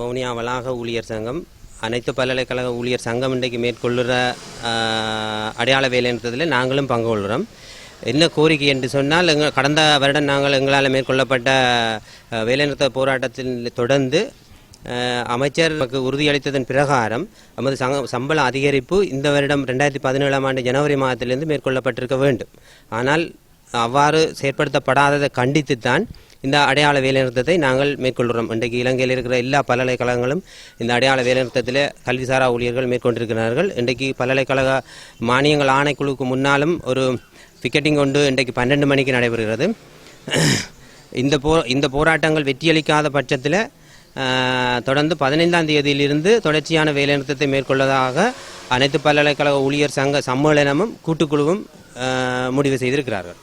வவுனியா வளாக ஊழியர் சங்கம் அனைத்து பல்கலைக்கழக ஊழியர் சங்கம் இன்றைக்கு மேற்கொள்ளுற அடையாள வேலைநிறுத்தத்தில் நாங்களும் பங்கு கொள்கிறோம். என்ன கோரிக்கை என்று சொன்னால், கடந்த வருடம் நாங்கள் எங்களால் மேற்கொள்ளப்பட்ட வேலைநிறுத்த போராட்டத்தில் தொடர்ந்து அமைச்சர் நமக்கு உறுதியளித்ததன் பிரகாரம் நமது சம்பள அதிகரிப்பு இந்த வருடம் 2017ஆம் ஆண்டு ஜனவரி மாதத்திலிருந்து மேற்கொள்ளப்பட்டிருக்க வேண்டும். ஆனால் அவ்வாறு செயற்படுத்தப்படாததை கண்டித்துத்தான் இந்த அடையாள வேலைநிறுத்தத்தை நாங்கள் மேற்கொள்கிறோம். இன்றைக்கு இலங்கையில் இருக்கிற எல்லா பல்கலைக்கழகங்களும் இந்த அடையாள வேலைநிறுத்தத்தில் கல்விசாரா ஊழியர்கள் மேற்கொண்டிருக்கிறார்கள். இன்றைக்கு பல்கலைக்கழக மானியங்கள் ஆணைக்குழுக்கு முன்னாலும் ஒரு பிக்கெட்டிங் கொண்டு இன்றைக்கு 12 மணிக்கு நடைபெறுகிறது. இந்த போராட்டங்கள் வெற்றியளிக்காத பட்சத்தில் தொடர்ந்து 15ஆம் தேதியிலிருந்து தொடர்ச்சியான வேலைநிறுத்தத்தை மேற்கொள்வதாக அனைத்து பல்கலைக்கழக ஊழியர் சங்க சம்மேளனமும் கூட்டுக்குழுவும் முடிவு செய்திருக்கிறார்கள்.